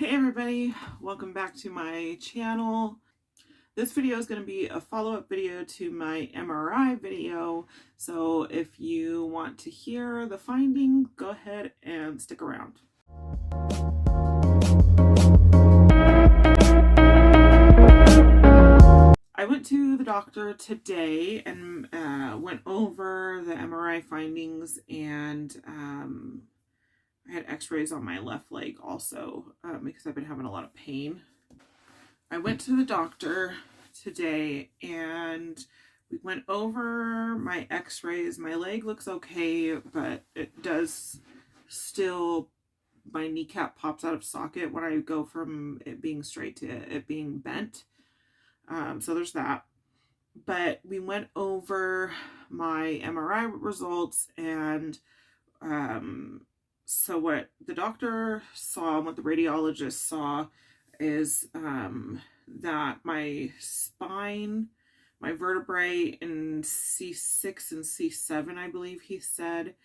Hey everybody, welcome back to my channel. This video is going to be a follow-up video to my MRI video, so if you want to hear the findings, go ahead and stick around. I went to the doctor today and went over the MRI findings, and I had x-rays on my left leg also because I've been having a lot of pain. I went to the doctor today and we went over my x-rays. My leg looks okay, but it does still, my kneecap pops out of socket when I go from it being straight to it being bent. So there's that. But we went over my MRI results, and so what the doctor saw, what the radiologist saw, is that my spine, my vertebrae in C6 and C7, I believe he said,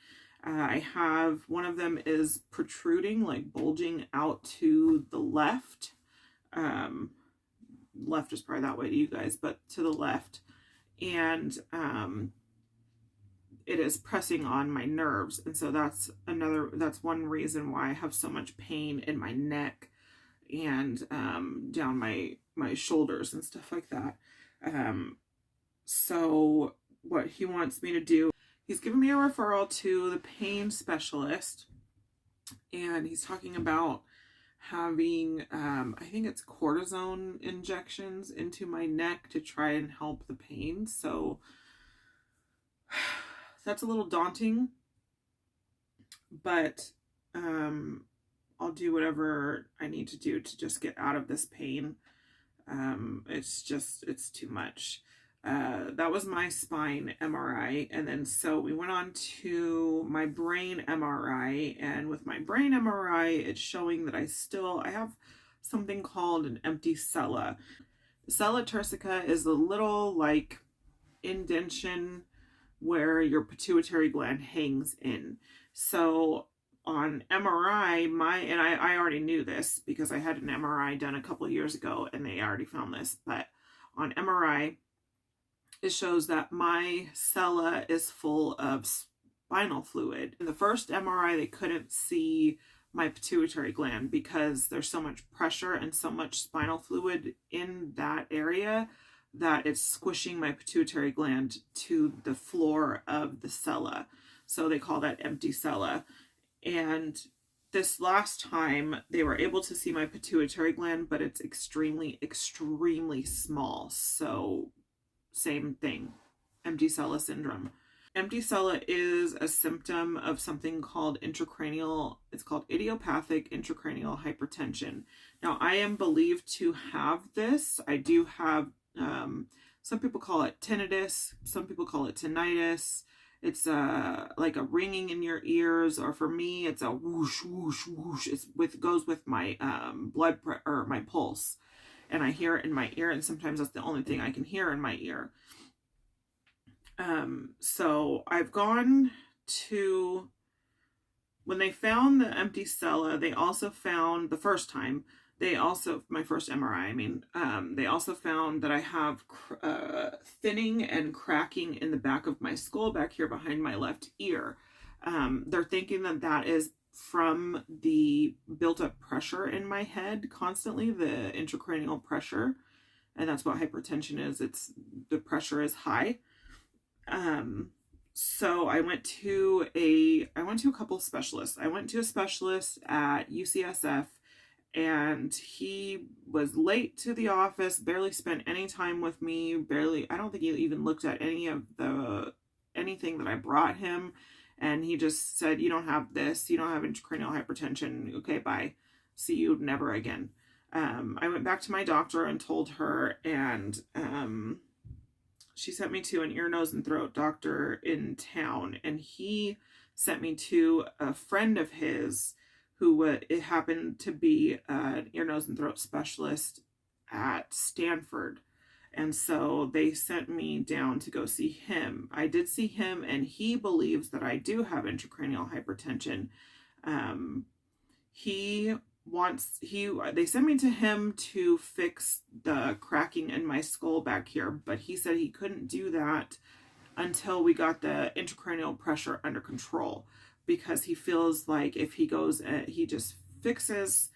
I have, one of them is protruding, like bulging out to the left. Left is probably that way to you guys, but to the left. And it is pressing on my nerves, and so that's one reason why I have so much pain in my neck and down my shoulders and stuff like that. So what he wants me to do, he's given me a referral to the pain specialist, and he's talking about having I think it's cortisone injections into my neck to try and help the pain. So that's a little daunting, but I'll do whatever I need to do to just get out of this pain. It's too much. That was my spine MRI, and then so we went on to my brain MRI, and with my brain MRI, it's showing that I have something called an empty sella. The sella turcica is a little like indentation where your pituitary gland hangs in. So on MRI, I already knew this because I had an MRI done a couple of years ago and they already found this, but on MRI, it shows that my sella is full of spinal fluid. In the first MRI, they couldn't see my pituitary gland because there's so much pressure and so much spinal fluid in that area that it's squishing my pituitary gland to the floor of the sella. So they call that empty sella. And this last time they were able to see my pituitary gland, but it's extremely, extremely small. So same thing, empty sella syndrome. Empty sella is a symptom of something called it's called idiopathic intracranial hypertension. Now, I am believed to have this. I do have, some people call it tinnitus, some people call it tinnitus. It's like a ringing in your ears, or for me, it's a whoosh, whoosh, whoosh. Goes with my blood pressure or my pulse, and I hear it in my ear, and sometimes that's the only thing I can hear in my ear. So I've gone to, when they found the empty sella, they also found my first MRI, they also found that I have thinning and cracking in the back of my skull back here behind my left ear. They're thinking that is from the built up pressure in my head constantly, the intracranial pressure. And that's what hypertension is. The pressure is high. So I went to a couple specialists. I went to a specialist at UCSF, and he was late to the office, barely spent any time with me, I don't think he even looked at anything that I brought him. And he just said, you don't have this, you don't have intracranial hypertension. Okay, bye. See you never again. I went back to my doctor and told her, and she sent me to an ear, nose, and throat doctor in town. And he sent me to a friend of his who it happened to be an ear, nose, and throat specialist at Stanford. And so they sent me down to go see him. I did see him, and he believes that I do have intracranial hypertension. He they sent me to him to fix the cracking in my skull back here, but he said he couldn't do that until we got the intracranial pressure under control, because he feels like if he goes and he just fixes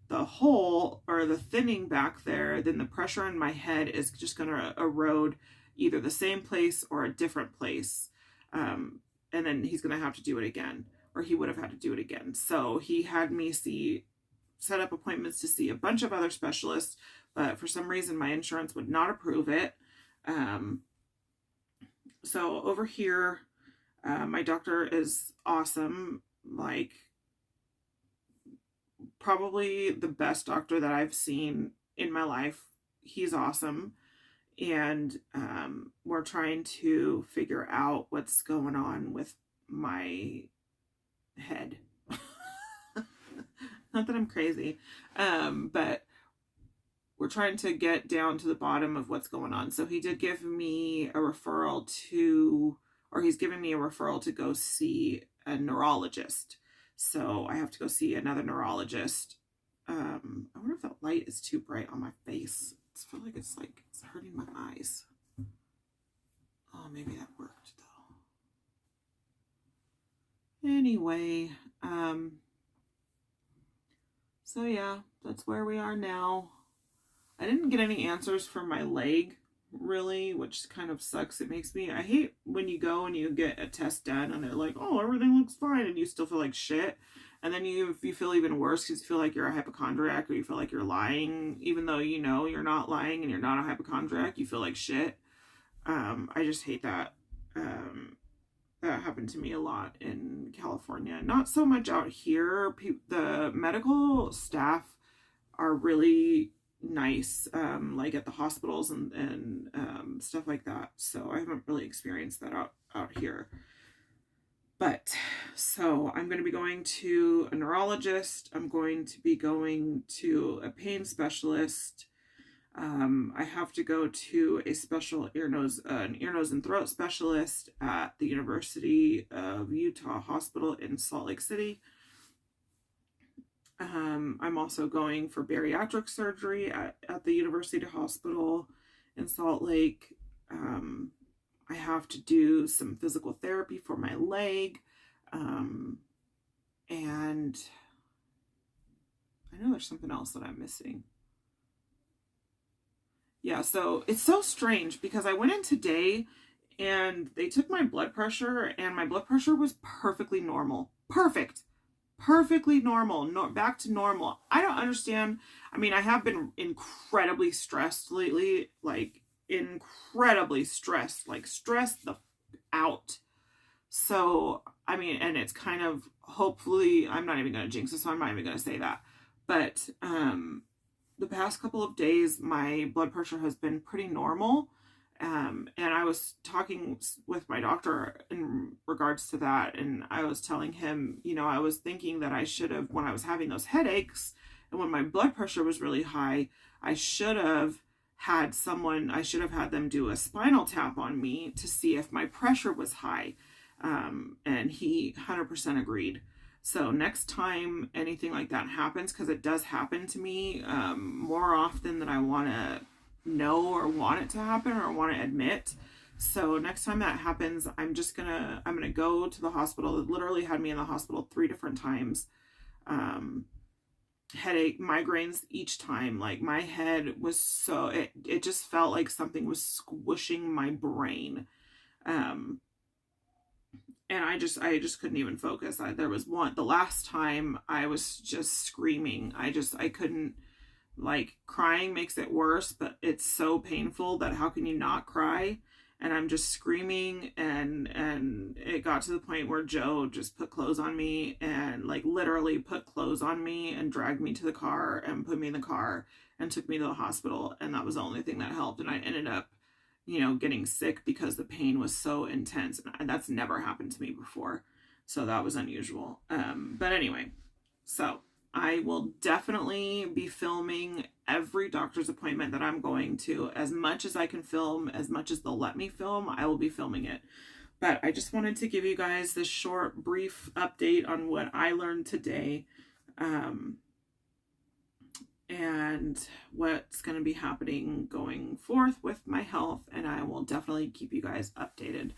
the hole or the thinning back there, then the pressure in my head is just going to erode either the same place or a different place. And then he's going to have to do it again, or he would have had to do it again. So he had me set up appointments to see a bunch of other specialists, but for some reason my insurance would not approve it. So over here, my doctor is awesome, like probably the best doctor that I've seen in my life. He's awesome. And we're trying to figure out what's going on with my head. Not that I'm crazy, but we're trying to get down to the bottom of what's going on. So he did give me a referral he's giving me a referral to go see a neurologist. So I have to go see another neurologist. I wonder if that light is too bright on my face. I feel like it's hurting my eyes. Oh, maybe that worked though. Anyway, so yeah, that's where we are now. I didn't get any answers for my leg, really, which kind of sucks. I hate when you go and you get a test done and they're like, oh, everything looks fine, and you still feel like shit. And then you feel even worse because you feel like you're a hypochondriac, or you feel like you're lying, even though you know you're not lying and you're not a hypochondriac. You feel like shit. I just hate that. That happened to me a lot in California. Not so much out here. The medical staff are really nice, like at the hospitals and stuff like that. So I haven't really experienced that out here. But so I'm going to be going to a neurologist. I'm going to be going to a pain specialist. I have to go to a special ear, nose, and throat specialist at the University of Utah Hospital in Salt Lake City. I'm also going for bariatric surgery at the University Hospital in Salt Lake. I have to do some physical therapy for my leg. And I know there's something else that I'm missing. Yeah, so it's so strange because I went in today and they took my blood pressure, and my blood pressure was perfectly normal. Perfectly normal, back to normal. I don't understand. I mean, I have been incredibly stressed lately, like incredibly stressed, like stressed the out. So, I mean, and it's kind of, hopefully, I'm not even going to jinx this, so I'm not even going to say that. But the past couple of days, my blood pressure has been pretty normal. And I was talking with my doctor in regards to that, and I was telling him, I was thinking that I should have, when I was having those headaches and when my blood pressure was really high, I should have had them do a spinal tap on me to see if my pressure was high. And he 100% agreed. So next time anything like that happens, because it does happen to me more often than I want to know or want it to happen or want to admit. So next time that happens, I'm gonna go to the hospital. It literally had me in the hospital 3 different times. Headache, migraines each time. Like my head was it just felt like something was squishing my brain. And I just couldn't even focus. There was the last time I was just screaming. I couldn't, like, crying makes it worse, but it's so painful that how can you not cry? And I'm just screaming, and it got to the point where Joe just put clothes on me, and like literally put clothes on me and dragged me to the car and put me in the car and took me to the hospital. And that was the only thing that helped. And I ended up, getting sick because the pain was so intense, and that's never happened to me before. So that was unusual. But anyway, so I will definitely be filming every doctor's appointment that I'm going to. As much as I can film, as much as they'll let me film, I will be filming it. But I just wanted to give you guys this short, brief update on what I learned today. and what's going to be happening going forth with my health, and I will definitely keep you guys updated.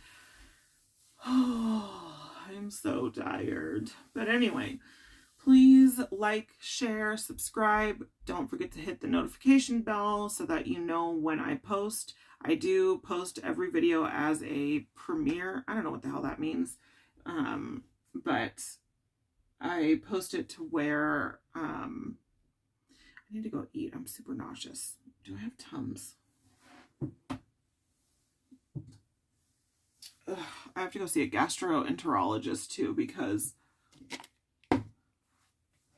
Oh, I'm so tired. But anyway, please like, share, subscribe. Don't forget to hit the notification bell so that you know when I post. I do post every video as a premiere. I don't know what the hell that means. But I post it to where I need to go eat. I'm super nauseous. Do I have Tums? Ugh, I have to go see a gastroenterologist too because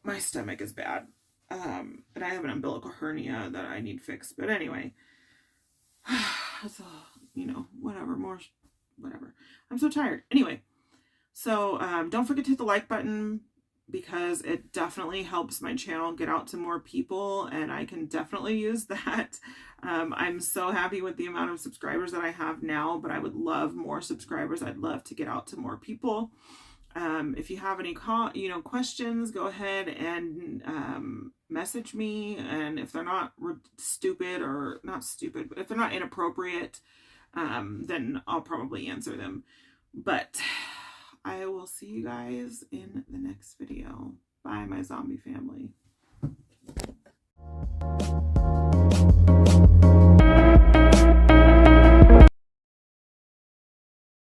my stomach is bad. And I have an umbilical hernia that I need fixed. But anyway, it's whatever, whatever. I'm so tired. Anyway, so don't forget to hit the like button because it definitely helps my channel get out to more people, and I can definitely use that. I'm so happy with the amount of subscribers that I have now, but I would love more subscribers. I'd love to get out to more people. If you have any questions, go ahead and message me, and if they're not stupid, or not stupid, but if they're not inappropriate, then I'll probably answer them. But I will see you guys in the next video. Bye, my zombie family.